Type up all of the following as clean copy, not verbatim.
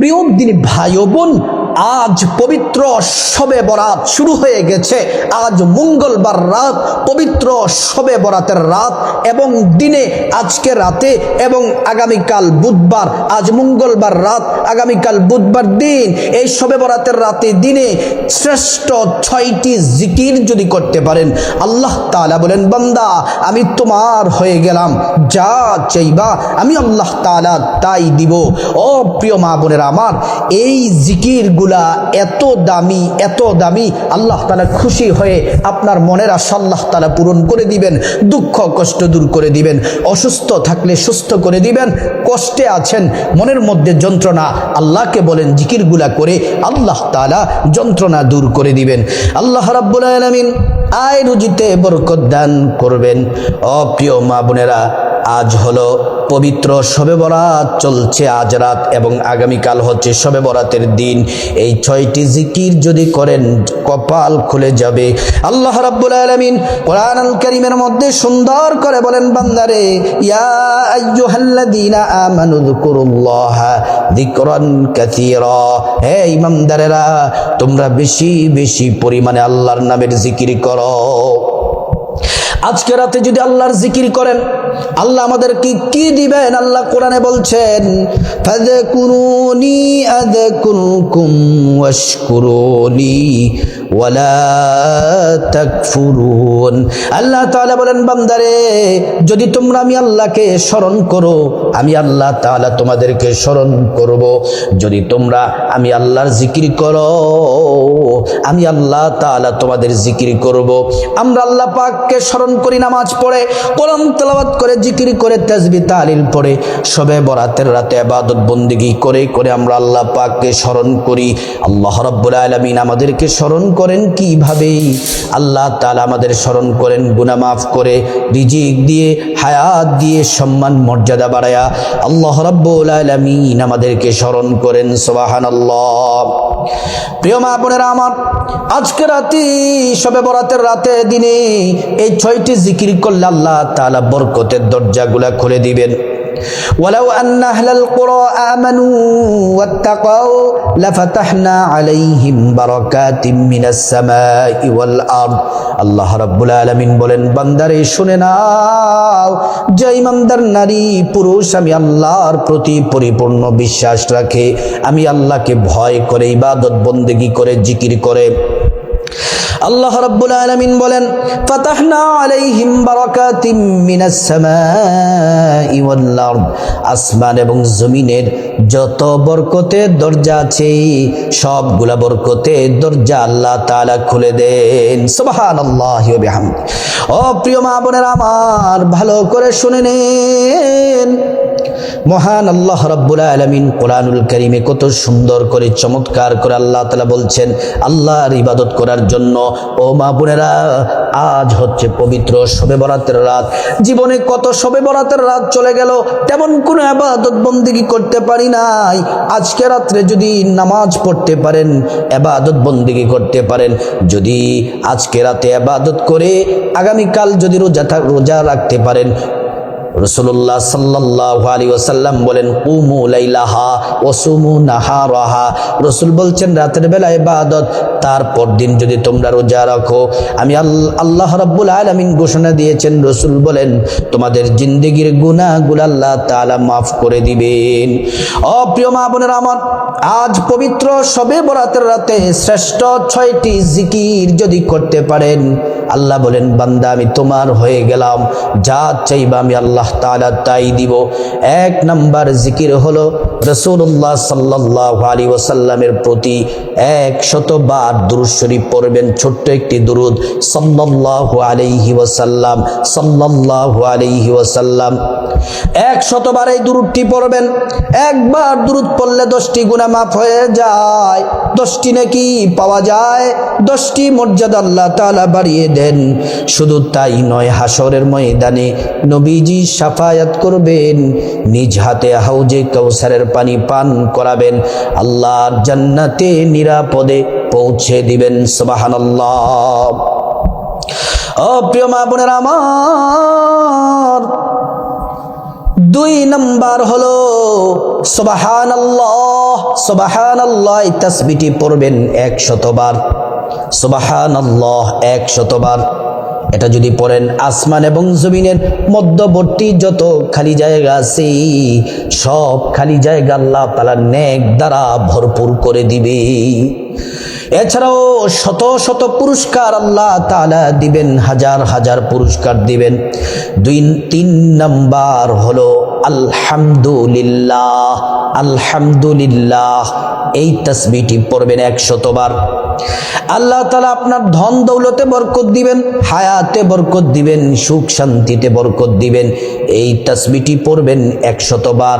প্রিয় দিনী ভাই ও বোন, আজ পবিত্র শবে বরাত শুরু হয়ে গেছে। আজ মঙ্গলবার রাত, পবিত্র শবে বরাতের রাত এবং দিনে আজকে রাতে এবং আগামীকাল বুধবার। আজ মঙ্গলবার রাত, আগামীকাল বুধবার দিন। এই শবে বরাতের রাতে দিনে শ্রেষ্ঠ 6টি জিকির যদি করতে পারেন, আল্লাহ তাআলা বলেন, বান্দা আমি তোমার হয়ে গেলাম, যা চাইবা আমি আল্লাহ তাআলা তাই দিব। ও প্রিয় মা বোনেরা আমার, এই জিকিরগুলা এত দামি, এত দামি, আল্লাহ তাআলা খুশি হয়ে আপনার মনের আশা আল্লাহ তাআলা পূরণ করে দিবেন, দুঃখ কষ্ট দূর করে দিবেন, অসুস্থ থাকলে সুস্থ করে দিবেন, কষ্টে আছেন মনের মধ্যে যন্ত্রণা, আল্লাহকে বলেন জিকিরগুলা করে আল্লাহ তাআলা যন্ত্রণা দূর করে দিবেন। আল্লাহ রাব্বুল আলামিন আয় রুজিতে বরকত দান করবেন। ও প্রিয় মা বোনেরা, আজ হলো পবিত্র শবে বরাত, চলছে আজ রাত এবং আগামীকাল হচ্ছে শবে বরাতের দিন। এই 6টি জিকির যদি করেন কপাল খুলে যাবে। আল্লাহ রাব্বুল আলামিন কোরআনুল কারীমের মধ্যে সুন্দর করে বলেন, বান্দারে ইয়া আইয়ুহাল্লাযীনা আমানু যকুরুল্লাহা যিকরান কাসীরা, হে ঈমানদারেরা তোমরা বেশি বেশি পরিমাণে আল্লাহর নামের জিকির করো। আজকে রাতে যদি আল্লাহর জিকির করেন, আল্লাহ আমাদেরকে কি দিবেন? আল্লাহ কোরআনে বলছেন, ফাযকুরুনি আযকুরকুম ওয়াশকুরুনি ওয়ালা তাকফুরুন। আল্লাহ তাআলা বলেন, বান্দারে যদি তোমরা আমি আল্লাহকে স্মরণ করো, আমি আল্লাহ তাআলা তোমাদেরকে স্মরণ করব। যদি তোমরা আমি আল্লাহর জিকির করো, আমি আল্লাহ তাআলা তোমাদের জিকির করব। আমরা আল্লাহ পাককে স্মরণ করি নামাজ পড়ে, কোরআন তেলাওয়াত করে, জিকির করে, তাসবিহ তাহলিল পড়ে, শবে বরাতের রাতে ইবাদত বন্দেগী করে করে আমরা আল্লাহ পাককে স্মরণ করি। আল্লাহ রাব্বুল আলামিন আমাদেরকে স্মরণ করেন কিভাবে? আল্লাহ তাআলা আমাদের স্মরণ করেন গুনাহ মাফ করে, রিজিক দিয়ে, হায়াত দিয়ে, সম্মান মর্যাদা বাড়ায়া আল্লাহ রাব্বুল আলামিন আমাদেরকে স্মরণ করেন। সুবহানাল্লাহ। প্রিয় মা বোনেরা আমার, আজকে রাতে শবে বরাতের রাতে দিনে এই 6টি জিকির করলে আল্লাহ তাআলা বরকতের দরজাগুলা খুলে দিবেন। ওয়ালাউ আন্না আহলাল কুরা আমানু ওয়াত্তাকাউ লাফাতাহনা আলাইহিম বারাকাতিম মিনাস সামাই ওয়াল আরদ। আল্লাহ রাব্বুল আলামিন বলেন, বান্দারে শুনে নাও, যে ইমানদার নারী পুরুষ আমি আল্লাহর প্রতি পরিপূর্ণ বিশ্বাস রাখে, আমি আল্লাহকে ভয় করে, ইবাদত বন্দেগী করে, জিকির করে, আল্লাহ রাব্বুল আলামিন বলেন, ফাতাহনা আলাইহিম বারাকাতিম মিনাস সামাই ওয়াল আরদ। আসমান এবং জমিনের যত বরকতের দরজা আছে সবগুলা বরকতের দরজা আল্লাহ তাআলা খুলে দেন। সুবহানাল্লাহি ওয়া বিহামদি। ও প্রিয় মা বোনেরা আমার, ভালো করে শুনে নেন, মহান আল্লাহ রাব্বুল আলামিন কোরআনুল কারীমে কত সুন্দর করে, চমৎকার করে আল্লাহ তাআলা বলছেন আল্লাহর ইবাদত করার জন্য। ও মা বোনেরা, আজ হচ্ছে পবিত্র শবে বরাতের রাত। জীবনে কত শবে বরাতের রাত চলে গেল, তেমন কোনো ইবাদত বন্দেগী করতে পারি নাই। আজকে রাত্রে যদি নামাজ পড়তে পারেন, ইবাদত বন্দেগী করতে পারেন, যদি আজকে রাতে ইবাদত করে আগামীকাল যদি রোজা রাখতে পারেন, রাসূলুল্লাহ সাল্লাল্লাহু আলাইহি ওয়াসাল্লাম বলেন, কুমু লাইলাহা ওয়া সুমু নাহারাহা। রাসূল বলছেন রাতের বেলা ইবাদত, তারপর দিন যদি তোমরা রোজা রাখো, আমি আল্লাহ রাব্বুল আলামিন ঘোষণা দিয়েছেন, রাসূল বলেন তোমাদের জিন্দেগীর গুনাহগুলো আল্লাহ তাআলা মাফ করে দিবেন। ও প্রিয় মা বোনেরা আমার, আজ পবিত্র শবে বরাতের রাতে শ্রেষ্ঠ 6টি জিকির যদি করতে পারেন, আল্লাহ বলেন, বান্দা আমি তোমার হয়ে গেলাম, যা চাইবা আমি আল্লাহ তাআলা তাই দিব। 1 নাম্বার জিকির হলো রাসূলুল্লাহ সাল্লাল্লাহু আলাইহি ওয়াসাল্লামের প্রতি 100 বার দুরূদ শরীফ পড়বেন। ছোট্ট একটি দুরূদ, সাল্লাল্লাহু আলাইহি ওয়াসাল্লাম, সাল্লাল্লাহু আলাইহি ওয়াসাল্লাম। 100 বার এই দুরূদটি পড়বেন। একবার দুরূদ পড়লে 10টি গুনাহ মাফ হয়ে যায়, 10টি নেকি পাওয়া যায়, 10টি মর্যাদা আল্লাহ তাআলা বাড়িয়ে দেন। শুধু তাই নয়, হাসরের ময়দানে নবীজি শাফায়াত করবেন, নিজ হাতে হাউজে কাউসারের পানি পান করাবেন, আল্লাহর জান্নাতে নিরাপদে পৌঁছে দিবেন। সুবহানাল্লাহ। ও প্রিয় মা বোনেরা আমার, 2 নাম্বার হলো সুবহানাল্লাহ। সুবহানাল্লাহ এই তাসবিহটি পড়বেন 100 বার। সুবহানাল্লাহ 100 বার। এটা যদি পড়েন আসমান এবং জমিনের মধ্যবর্তী যত খালি জায়গা আছে সব খালি জায়গা আল্লাহ তাআলা নেক দ্বারা ভরপুর করে দিবে। এছাড়াও শত শত পুরস্কার আল্লাহ তাআলা দিবেন, হাজার হাজার পুরস্কার দিবেন। 3 নাম্বার হলো আলহামদুলিল্লাহ। আলহামদুলিল্লাহ এই তাসবিহটি পড়বেন 100 বার। আল্লাহ তাআলা আপনার ধন দৌলতে বরকত দিবেন, হায়াতে বরকত দিবেন, সুখ শান্তিতে বরকত দিবেন। এই তাসবিহটি পড়বেন 100 বার।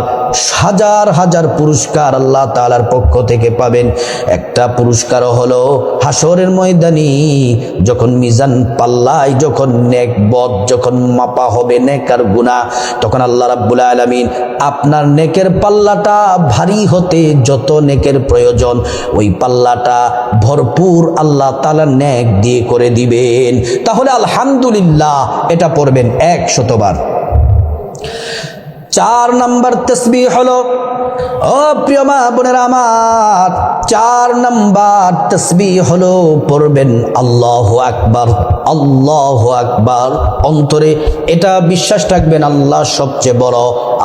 হাজার হাজার পুরস্কার আল্লাহ তাআলার পক্ষ থেকে পাবেন। একটা পুরস্কার হলো হাসরের ময়দানে যখন মিজান পাল্লায় যখন নেক বদ যখন মাপা হবে নেক আর গুনাহ, তখন আল্লাহ রাব্বুল আলামিন আপনার নেকের পাল্লাটা ভারী হতে যত নেকের প্রয়োজন ওই পাল্লাটা ভরপুর আল্লাহ তাআলা নেক দিয়ে করে দিবেন। তাহলে আলহামদুলিল্লাহ এটা পড়বেন 100 বার। 4 নাম্বার তাসবিহ হলো, ও প্রিয় মা বোনেরা আমার, 4 নাম্বার তাসবিহ হলো পড়বেন আল্লাহু আকবার। আল্লাহু আকবার। অন্তরে এটা বিশ্বাস রাখবেন আল্লাহ সবচেয়ে বড়,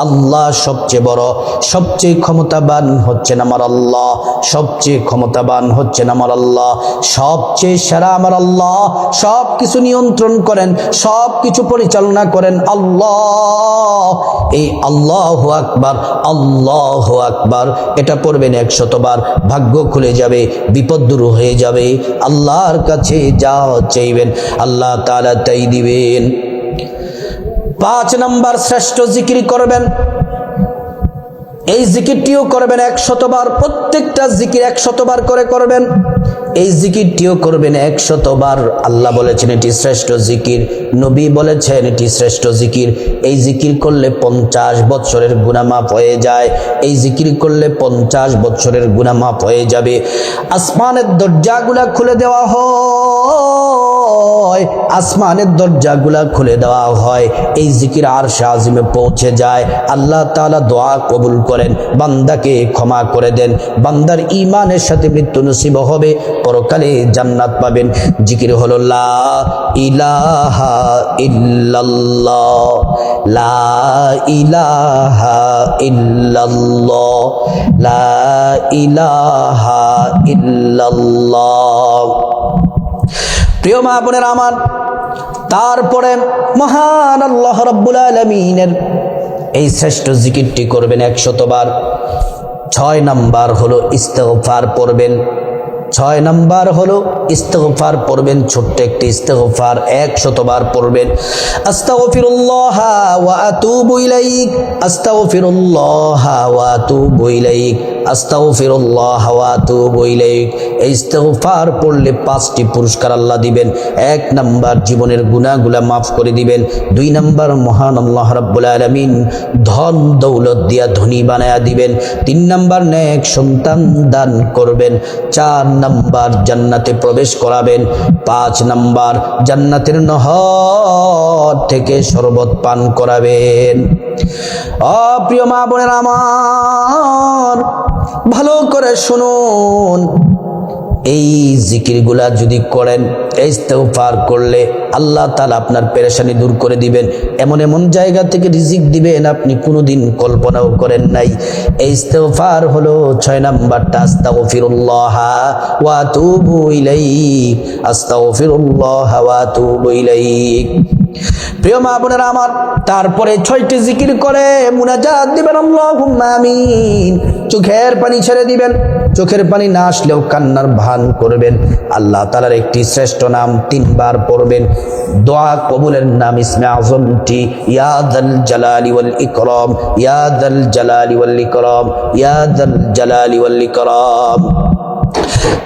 আল্লাহ সবচেয়ে বড়, সবচেয়ে ক্ষমতাবান হচ্ছেন আমার আল্লাহ, সবচেয়ে ক্ষমতাবান হচ্ছেন আমার আল্লাহ, সবচেয়ে সেরা আমার আল্লাহ, সব কিছু নিয়ন্ত্রণ করেন, সব কিছু পরিচালনা করেন আল্লাহ। এই আল্লাহু আকবার, আল্লাহু আকবার এটা পড়বেন 100 বার। ভাগ্য খুলে যাবে, বিপদ দূর হয়ে যাবে। আল্লাহর কাছে যা চাইবেন আল্লাহ তাআলা তাই দিবেন। 5 নাম্বার শ্রেষ্ঠ জিকির করবেন। এই জিকিরটিও করবেন 100 বার। প্রত্যেকটা জিকির 100 বার করে করবেন। এই জিকিরটিও করবেন 100 বার। আল্লাহ বলেছেন এটি শ্রেষ্ঠ জিকির, নবী বলেছেন এটি শ্রেষ্ঠ জিকির। এই জিকির করলে 50 বছরের গুনাহ মাফ হয়ে যায়। এই জিকির করলে 50 বছরের গুনাহ মাফ হয়ে যাবে। আসমানের দরজাগুলা খুলে দেওয়া হয়, আসমানের দরজাগুলা খুলে দেওয়া হয়। এই জিকির আরশে আজিমে পৌঁছে যায়। আল্লাহ তাআলা দোয়া কবুল করেন, বান্দাকে ক্ষমা করে দেন, বান্দার ঈমানের সাথে মৃত্যু নসিব হবে, পরকালে জান্নাত পাবেন। জিকির হলো লা ইলাহা ইল্লাল্লাহ, লা ইলাহা ইল্লাল্লাহ, লা ইলাহা ইল্লাল্লাহ। প্রিয় মা বোনেরা আমার, তারপরে মহান আল্লাহ রাব্বুল আলামিনের এই শ্রেষ্ঠ জিকিরটি করবেন 100 বার। 6 নাম্বার হলো ইস্তেগফার পড়বেন। 6 নাম্বার হলো ইস্তেগফার পড়বেন। ছোট্ট একটি ইস্তেগফার 100 বার পড়বেন। আস্তাগফিরুল্লাহ ওয়া আতুবু ইলাইক, আস্তাগফিরুল্লাহ ওয়া আতুবু ইলাইক, আস্তাগফিরুল্লাহ ওয়া আতুবু ইলাইক। এই ইস্তেগফার পড়লে 5টি পুরস্কার আল্লাহ দিবেন। 1 নাম্বার জীবনের গুনাহগুলা মাফ করে দিবেন। 2 নাম্বার মহান আল্লাহ রাব্বুল আলামিন ধন দৌলত দিয়া ধনী বানায়া দিবেন। 3 নাম্বার নেক সন্তান দান করবেন। 4 নাম্বার জান্নাতে প্রবেশ করাবেন। 5 নাম্বার জান্নাতের নহর থেকে শরবত পান করাবেন। প্রিয় মা বোনেরা আমার, ভালো করে শুনুন। এই জিকিরগুলা যদি করেন, ইস্তেগফার করলে আল্লাহ তাআলা আপনার পেরেশানি দূর করে দিবেন। এমন এমন জায়গা থেকে রিজিক দিবেন আপনি কোনোদিন কল্পনাও করেন নাই। এই ইস্তেগফার হলো 6 নাম্বারটা, আস্তাগফিরুল্লাহ ওয়া আতুবু ইলাইক, আস্তাগফিরুল্লাহ ওয়া আতুবু ইলাইক। প্রিয় মা বোনেরা আমার, তারপরে 6টি জিকির করে মুনাজাত দিবেন আল্লাহুম্মা আমিন। চোখের পানি ছেড়ে দিবেন। চোখের পানি না আসলেও কান্নার ভান করবেন। আল্লাহ তাআলার একটি শ্রেষ্ঠ নাম 3 বার পড়বেন। দোয়া কবুলের নাম ইসমে আযমটি ইয়া যাল জালালি ওয়াল ইকরাম, ইয়া যাল জালালি ওয়াল ইকরাম, ইয়া যাল জালালি ওয়াল ইকরাম।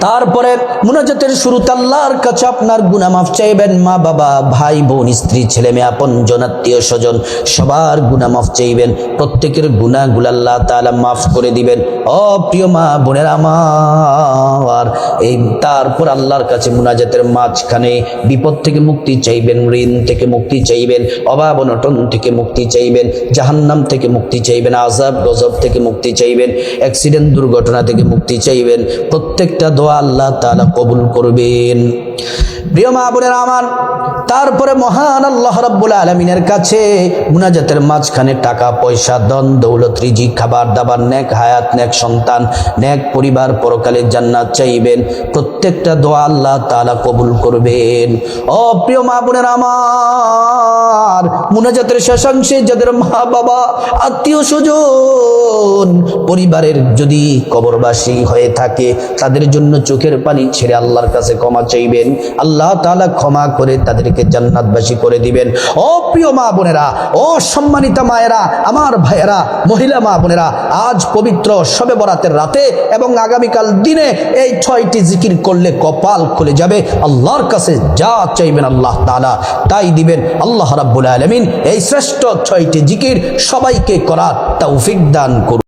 তারপরে মুনাজাতের শুরুতে আল্লাহর কাছে আপনার গুনাহ মাফ চাইবেন। মা বাবা, ভাই বোন, স্ত্রী, ছেলে মেয়ে, আপনজন, আত্মীয় স্বজন সবার গুনাহ মাফ চাইবেন। প্রত্যেকের গুনাহগুলো আল্লাহ তাআলা মাফ করে দিবেন। ও প্রিয় মা বোনেরা আমার, এই তারপর আল্লাহর কাছে মুনাজাতের মাঝখানে বিপদ থেকে মুক্তি চাইবেন, ঋণ থেকে মুক্তি চাইবেন, অভাব অনটন থেকে মুক্তি চাইবেন, জাহান্নাম থেকে মুক্তি চাইবেন, আযাব গজব থেকে মুক্তি চাইবেন, অ্যাক্সিডেন্ট দুর্ঘটনা থেকে মুক্তি চাইবেন। প্রত্যেকটা দোয়া আল্লাহ তাআলা কবুল করবেন। প্রিয় মা বোনেরা আমার, তারপরে মহান আল্লাহ রাব্বুল আলামিনের কাছে মুনাজাতের মাঝখানে টাকা পয়সা, ধন দৌলত, রিজিক, খাবার দাবার, নেক হায়াত, নেক সন্তান, নেক পরিবার, পরকালের জান্নাত চাইবেন। প্রত্যেকটা দোয়া আল্লাহ তাআলা কবুল করবেন। ও প্রিয় মা বোনেরা আমার, মুনাজাতের শেষাংশে যাদের মা বাবা, আত্মীয় স্বজন, পরিবারের যদি কবরবাসী হয়ে থাকে তাদের জন্য চোখের পানি ছেড়ে আল্লাহর কাছে ক্ষমা চাইবেন। আল্লাহ তাআলা ক্ষমা করে তাদেরকে জান্নাতবাসী করে দিবেন। ও প্রিয় মা বোনেরা, ও সম্মানিতা মায়েরা, আমার ভাইয়েরা, মহিলা মা বোনেরা, আজ পবিত্র শবে বরাতের রাতে এবং আগামীকাল দিনে এই 6টি জিকির করলে কপাল খুলে যাবে। আল্লাহর কাছে যা চাইবেন আল্লাহ তাআলা তাই দিবেন। আল্লাহ রাব্বুল আলামিন এই শ্রেষ্ঠ 6টি জিকির সবাইকে করার তৌফিক দান করুন।